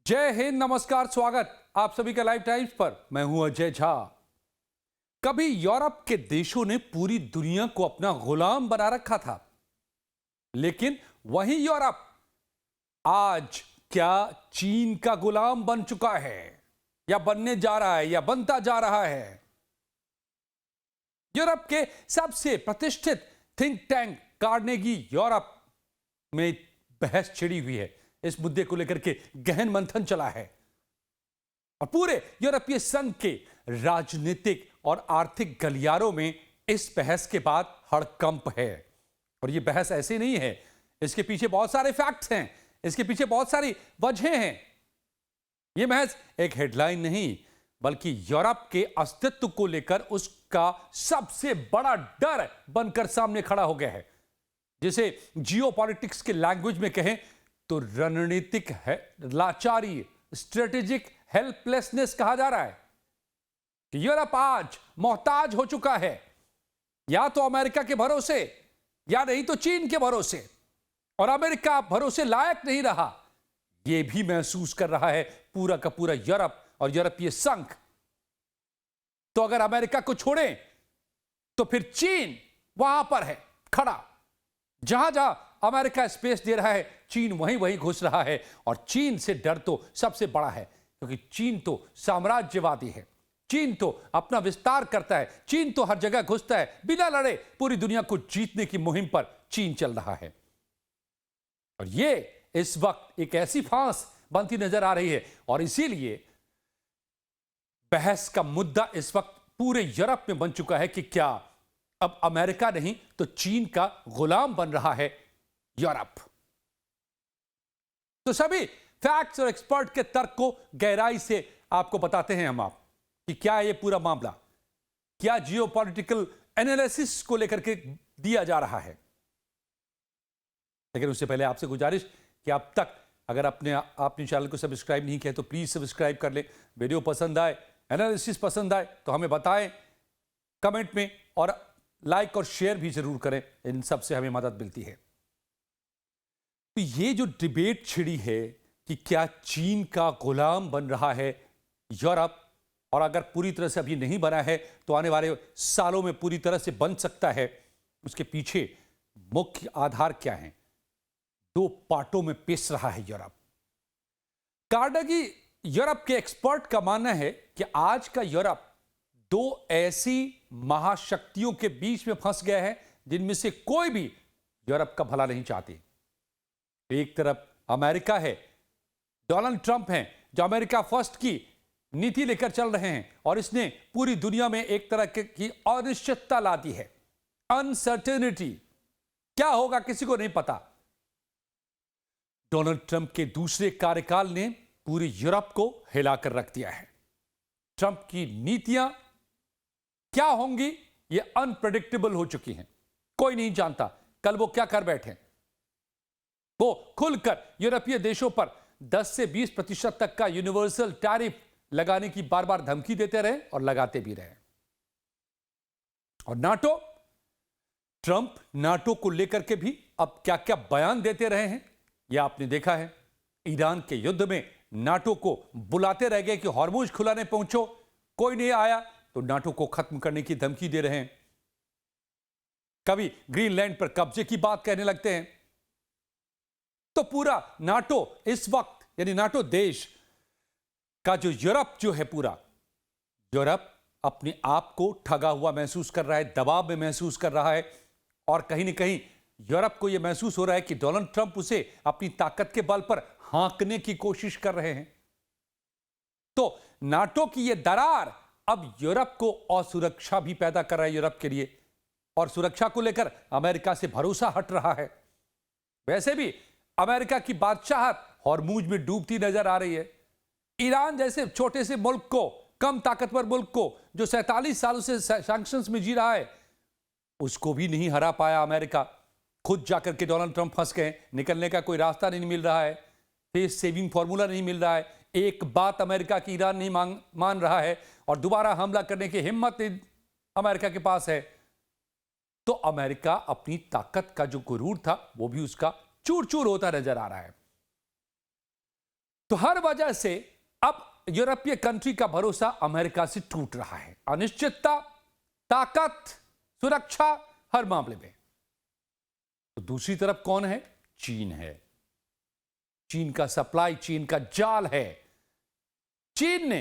जय हिंद, नमस्कार, स्वागत आप सभी का लाइव टाइम्स पर। मैं हूं अजय झा। कभी यूरोप के देशों ने पूरी दुनिया को अपना गुलाम बना रखा था, लेकिन वही यूरोप आज क्या चीन का गुलाम बन चुका है, या बनने जा रहा है, या बनता जा रहा है। यूरोप के सबसे प्रतिष्ठित थिंक टैंक कार्नेगी यूरोप में बहस छिड़ी हुई है। इस मुद्दे को लेकर के गहन मंथन चला है और पूरे यूरोपीय संघ के राजनीतिक और आर्थिक गलियारों में इस बहस के बाद हड़कंप है। और यह बहस ऐसे नहीं है, इसके पीछे बहुत सारे फैक्ट्स हैं, इसके पीछे बहुत सारी वजहें हैं। यह महज एक हेडलाइन नहीं, बल्कि यूरोप के अस्तित्व को लेकर उसका सबसे बड़ा डर बनकर सामने खड़ा हो गया है। जिसे जियोपॉलिटिक्स के लैंग्वेज में कहें तो रणनीतिक है लाचारी, स्ट्रेटेजिक हेल्पलेसनेस कहा जा रहा है कि यूरोप आज मोहताज हो चुका है, या तो अमेरिका के भरोसे या नहीं तो चीन के भरोसे। और अमेरिका भरोसे लायक नहीं रहा, यह भी महसूस कर रहा है पूरा का पूरा यूरोप और यूरोपीय संघ। तो अगर अमेरिका को छोड़ें तो फिर चीन वहां पर है खड़ा। जहां जहां अमेरिका स्पेस दे रहा है, चीन वहीं वहीं घुस रहा है। और चीन से डर तो सबसे बड़ा है, क्योंकि चीन तो साम्राज्यवादी है, चीन तो अपना विस्तार करता है, चीन तो हर जगह घुसता है, बिना लड़े पूरी दुनिया को जीतने की मुहिम पर चीन चल रहा है। और यह इस वक्त एक ऐसी फांस बनती नजर आ रही है, और इसीलिए बहस का मुद्दा इस वक्त पूरे यूरोप में बन चुका है कि क्या अब अमेरिका नहीं तो चीन का गुलाम बन रहा है यूरोप। तो सभी फैक्ट्स और एक्सपर्ट के तर्क को गहराई से आपको बताते हैं हम कि क्या यह पूरा मामला, क्या जियोपॉलिटिकल एनालिसिस को लेकर के दिया जा रहा है। लेकिन उससे पहले आपसे गुजारिश कि अब तक अगर आपने चैनल को सब्सक्राइब नहीं किया तो प्लीज सब्सक्राइब कर ले। वीडियो पसंद आए, एनालिसिस पसंद आए तो हमें बताएं कमेंट में, और लाइक और शेयर भी जरूर करें, इन सब से हमें मदद मिलती है। तो ये जो डिबेट छिड़ी है कि क्या चीन का गुलाम बन रहा है यूरोप, और अगर पूरी तरह से अभी नहीं बना है तो आने वाले सालों में पूरी तरह से बन सकता है, उसके पीछे मुख्य आधार क्या है? दो पार्टों में पिस रहा है यूरोप। कार्नेगी यूरोप के एक्सपर्ट का मानना है कि आज का यूरोप दो ऐसी महाशक्तियों के बीच में फंस गया है जिनमें से कोई भी यूरोप का भला नहीं चाहती। एक तरफ अमेरिका है, डोनाल्ड ट्रंप हैं जो अमेरिका फर्स्ट की नीति लेकर चल रहे हैं, और इसने पूरी दुनिया में एक तरह की अनिश्चितता ला दी है, अनसर्टेनिटी। क्या होगा किसी को नहीं पता। डोनाल्ड ट्रंप के दूसरे कार्यकाल ने पूरे यूरोप को हिलाकर रख दिया है। ट्रंप की नीतियां क्या होंगी ये अनप्रेडिक्टेबल हो चुकी हैं, कोई नहीं जानता कल वो क्या कर बैठे। वो खुलकर यूरोपीय देशों पर 10 से 20% तक का यूनिवर्सल टैरिफ लगाने की बार बार धमकी देते रहे और लगाते भी रहे। और नाटो, ट्रंप नाटो को लेकर के भी अब क्या क्या बयान देते रहे हैं यह आपने देखा है। ईरान के युद्ध में नाटो को बुलाते रह गए कि हॉर्मुज खुलाने पहुंचो, कोई नहीं आया तो नाटो को खत्म करने की धमकी दे रहे हैं। कभी ग्रीनलैंड पर कब्जे की बात कहने लगते हैं। तो पूरा नाटो इस वक्त, यानी नाटो देश का जो यूरोप जो है, पूरा यूरोप अपने आप को ठगा हुआ महसूस कर रहा है, दबाव में महसूस कर रहा है। और कहीं ना कहीं यूरोप को यह महसूस हो रहा है कि डोनाल्ड ट्रंप उसे अपनी ताकत के बल पर हांकने की कोशिश कर रहे हैं। तो नाटो की यह दरार अब यूरोप को असुरक्षा भी पैदा कर रहा है यूरोप के लिए, और सुरक्षा को लेकर अमेरिका से भरोसा हट रहा है। वैसे भी अमेरिका की बादशाहत हॉर्मुज में डूबती नजर आ रही है। ईरान जैसे छोटे से मुल्क को, कम ताकतवर मुल्क को, जो 47 सालों से सैंक्शंस में जी रहा है, उसको भी नहीं हरा पाया अमेरिका। खुद जाकर के डोनाल्ड ट्रंप फंस गए, निकलने का कोई रास्ता नहीं मिल रहा है, फेस सेविंग फॉर्मूला नहीं मिल रहा है। एक बात अमेरिका की ईरान नहीं मान रहा है, और दोबारा हमला करने की हिम्मत अमेरिका के पास है। तो अमेरिका अपनी ताकत का जो गुरूर था वो भी उसका चूर चूर होता नजर आ रहा है। तो हर वजह से अब यूरोपीय कंट्री का भरोसा अमेरिका से टूट रहा है। अनिश्चितता, ताकत, सुरक्षा हर मामले में। तो दूसरी तरफ कौन है? चीन है। चीन का सप्लाई चेन का जाल है। चीन ने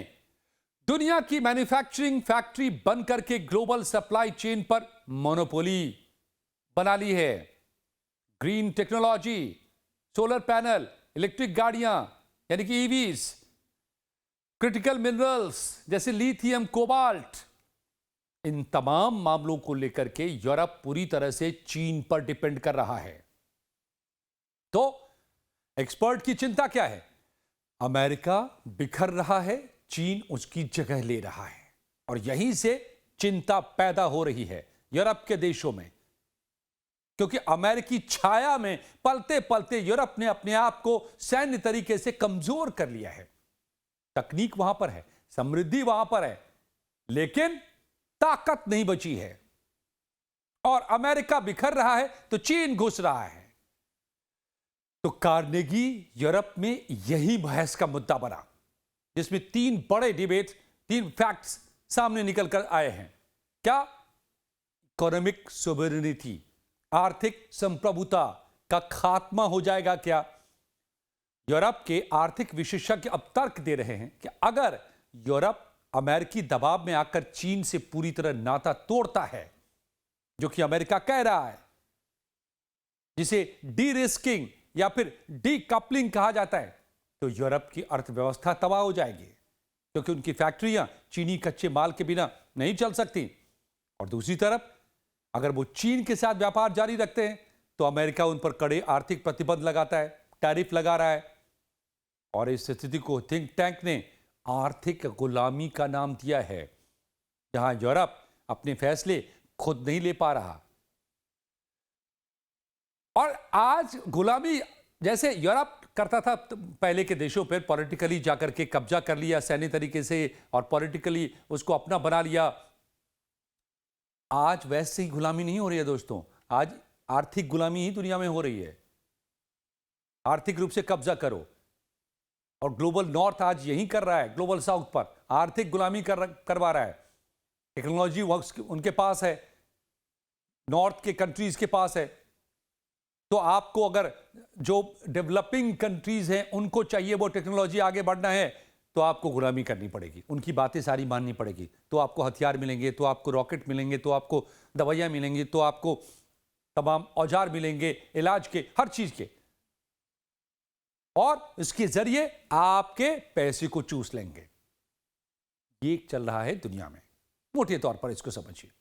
दुनिया की मैन्युफैक्चरिंग फैक्ट्री बन करके ग्लोबल सप्लाई चेन पर मोनोपोली बना ली है। Green technology, solar panel, electric गाड़ियां यानी कि ईवीज, क्रिटिकल मिनरल्स जैसे लिथियम, कोबाल्ट, इन तमाम मामलों को लेकर के यूरोप पूरी तरह से चीन पर डिपेंड कर रहा है। तो एक्सपर्ट की चिंता क्या है? अमेरिका बिखर रहा है, चीन उसकी जगह ले रहा है, और यहीं से चिंता पैदा हो रही है यूरोप के देशों में, क्योंकि अमेरिकी छाया में पलते पलते यूरोप ने अपने आप को सैन्य तरीके से कमजोर कर लिया है। तकनीक वहां पर है, समृद्धि वहां पर है, लेकिन ताकत नहीं बची है। और अमेरिका बिखर रहा है तो चीन घुस रहा है। तो कार्नेगी यूरोप में यही बहस का मुद्दा बना, जिसमें तीन बड़े डिबेट, तीन फैक्ट्स सामने निकल कर आए हैं। क्या? इकोनॉमिक सोवरेनिटी, आर्थिक संप्रभुता का खात्मा हो जाएगा क्या? यूरोप के आर्थिक विशेषज्ञ अब तर्क दे रहे हैं कि अगर यूरोप अमेरिकी दबाव में आकर चीन से पूरी तरह नाता तोड़ता है, जो कि अमेरिका कह रहा है, जिसे डी रिस्किंग या फिर डी कपलिंग कहा जाता है, तो यूरोप की अर्थव्यवस्था तबाह हो जाएगी, क्योंकि उनकी फैक्ट्रियां चीनी कच्चे माल के बिना नहीं चल सकती। और दूसरी तरफ अगर वो चीन के साथ व्यापार जारी रखते हैं तो अमेरिका उन पर कड़े आर्थिक प्रतिबंध लगाता है, टैरिफ लगा रहा है। और इस स्थिति को थिंक टैंक ने आर्थिक गुलामी का नाम दिया है, जहां यूरोप अपने फैसले खुद नहीं ले पा रहा। और आज गुलामी जैसे यूरोप करता था पहले के देशों पर, पॉलिटिकली जाकर के कब्जा कर लिया सैन्य तरीके से और पॉलिटिकली उसको अपना बना लिया, आज वैसे ही गुलामी नहीं हो रही है दोस्तों। आज आर्थिक गुलामी ही दुनिया में हो रही है। आर्थिक रूप से कब्जा करो, और ग्लोबल नॉर्थ आज यही कर रहा है, ग्लोबल साउथ पर आर्थिक गुलामी करवा रहा है। टेक्नोलॉजी उनके पास है, नॉर्थ के कंट्रीज के पास है। तो आपको अगर जो डेवलपिंग कंट्रीज हैं उनको चाहिए वो टेक्नोलॉजी आगे बढ़ना है, तो आपको गुलामी करनी पड़ेगी, उनकी बातें सारी माननी पड़ेगी। तो आपको हथियार मिलेंगे, तो आपको रॉकेट मिलेंगे, तो आपको दवाइयां मिलेंगी, तो आपको तमाम औजार मिलेंगे इलाज के, हर चीज के, और इसके जरिए आपके पैसे को चूस लेंगे। ये चल रहा है दुनिया में, मोटे तौर पर इसको समझिए।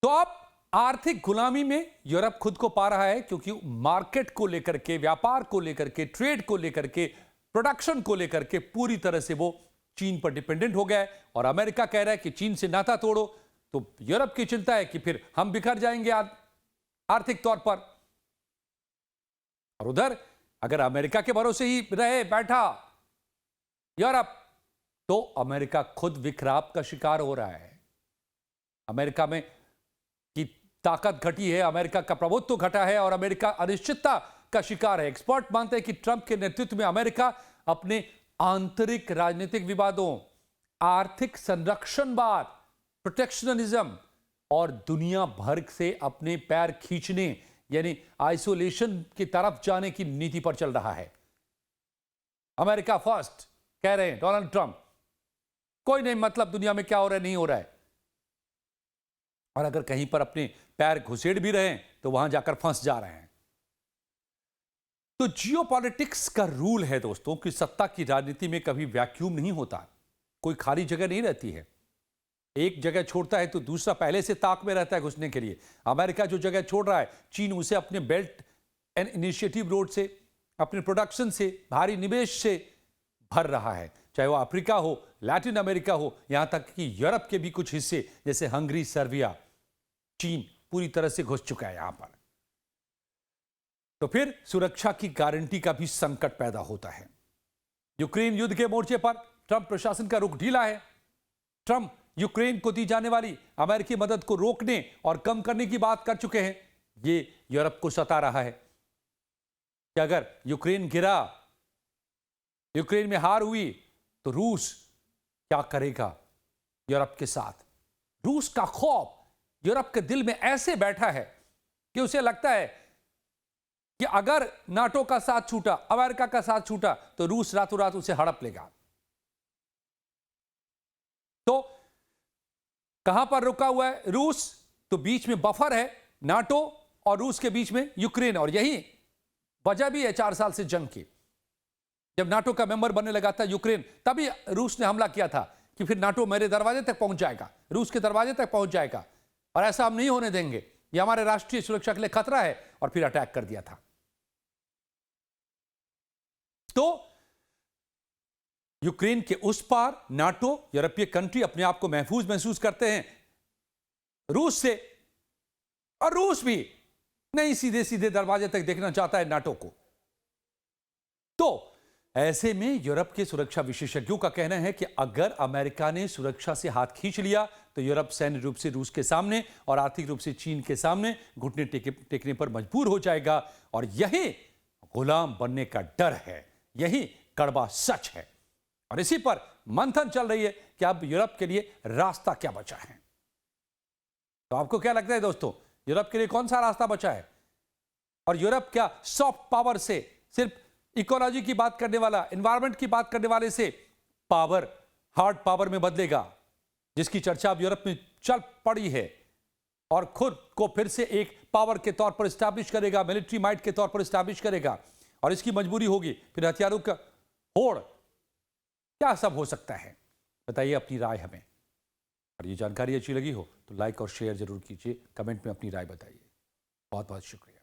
तो अब आर्थिक गुलामी में यूरोप खुद को पा रहा है, क्योंकि मार्केट को लेकर के, व्यापार को लेकर के, ट्रेड को लेकर के, प्रोडक्शन को लेकर के पूरी तरह से वो चीन पर डिपेंडेंट हो गया है। और अमेरिका कह रहा है कि चीन से नाता तोड़ो, तो यूरोप की चिंता है कि फिर हम बिखर जाएंगे आर्थिक तौर पर। और उधर अगर अमेरिका के भरोसे ही रहे बैठा यूरोप, तो अमेरिका खुद विखराव का शिकार हो रहा है। अमेरिका में की ताकत घटी है, अमेरिका का प्रभुत्व घटा है, और अमेरिका अनिश्चितता का शिकार है। एक्सपर्ट मानते हैं कि ट्रंप के नेतृत्व में अमेरिका अपने आंतरिक राजनीतिक विवादों, आर्थिक संरक्षणवाद, प्रोटेक्शनिज्म और दुनिया भर से अपने पैर खींचने यानी आइसोलेशन की तरफ जाने की नीति पर चल रहा है। अमेरिका फर्स्ट कह रहे हैं डोनाल्ड ट्रंप, कोई नहीं मतलब दुनिया में क्या हो रहा है, नहीं हो रहा है। और अगर कहीं पर अपने पैर घुसेड़ भी रहे हैं तो वहां जाकर फंस जा रहे हैं। तो जियोपॉलिटिक्स का रूल है दोस्तों कि सत्ता की राजनीति में कभी वैक्यूम नहीं होता, कोई खाली जगह नहीं रहती है। एक जगह छोड़ता है तो दूसरा पहले से ताक में रहता है घुसने के लिए। अमेरिका जो जगह छोड़ रहा है, चीन उसे अपने बेल्ट एंड इनिशिएटिव रोड से, अपने प्रोडक्शन से, भारी निवेश से भर रहा है, चाहे वो अफ्रीका हो, लैटिन अमेरिका हो, यहां तक कि यूरोप के भी कुछ हिस्से जैसे हंगरी, सर्बिया, चीन पूरी तरह से घुस चुका है यहां पर। तो फिर सुरक्षा की गारंटी का भी संकट पैदा होता है। यूक्रेन युद्ध के मोर्चे पर ट्रंप प्रशासन का रुख ढीला है। ट्रंप यूक्रेन को दी जाने वाली अमेरिकी मदद को रोकने और कम करने की बात कर चुके हैं। ये यूरोप को सता रहा है कि अगर यूक्रेन गिरा यूक्रेन में हार हुई तो रूस क्या करेगा यूरोप के साथ? रूस का खौफ यूरोप के दिल में ऐसे बैठा है कि उसे लगता है कि अगर नाटो का साथ छूटा, अमेरिका का साथ छूटा, तो रूस रातों रात उसे हड़प लेगा। तो कहां पर रुका हुआ है रूस? तो बीच में बफर है नाटो और रूस के बीच में यूक्रेन, और यही वजह भी है 4 साल से जंग की। जब नाटो का मेंबर बनने लगा था यूक्रेन, तभी रूस ने हमला किया था कि फिर नाटो मेरे दरवाजे तक पहुंच जाएगा, रूस के दरवाजे तक पहुंच जाएगा, और ऐसा हम नहीं होने देंगे, यह हमारे राष्ट्रीय सुरक्षा के लिए खतरा है, और फिर अटैक कर दिया था। तो यूक्रेन के उस पार नाटो, यूरोपीय कंट्री अपने आप को महफूज महसूस करते हैं रूस से, और रूस भी नहीं सीधे सीधे दरवाजे तक देखना चाहता है नाटो को। तो ऐसे में यूरोप के सुरक्षा विशेषज्ञों का कहना है कि अगर अमेरिका ने सुरक्षा से हाथ खींच लिया तो यूरोप सैन्य रूप से रूस के सामने और आर्थिक रूप से चीन के सामने घुटने टेकने पर मजबूर हो जाएगा, और यही गुलाम बनने का डर है, यही कड़वा सच है। और इसी पर मंथन चल रही है कि अब यूरोप के लिए रास्ता क्या बचा है। तो आपको क्या लगता है दोस्तों, यूरोप के लिए कौन सा रास्ता बचा है? और यूरोप क्या सॉफ्ट पावर से, सिर्फ इकोलॉजी की बात करने वाला, एनवायरनमेंट की बात करने वाले से पावर, हार्ड पावर में बदलेगा, जिसकी चर्चा अब यूरोप में चल पड़ी है, और खुद को फिर से एक पावर के तौर पर स्टैब्लिश करेगा, मिलिट्री माइट के तौर पर स्टैब्लिश करेगा, और इसकी मजबूरी होगी फिर हथियारों का होड़। क्या सब हो सकता है, बताइए अपनी राय हमें। और ये जानकारी अच्छी लगी हो तो लाइक और शेयर जरूर कीजिए, कमेंट में अपनी राय बताइए। बहुत बहुत शुक्रिया।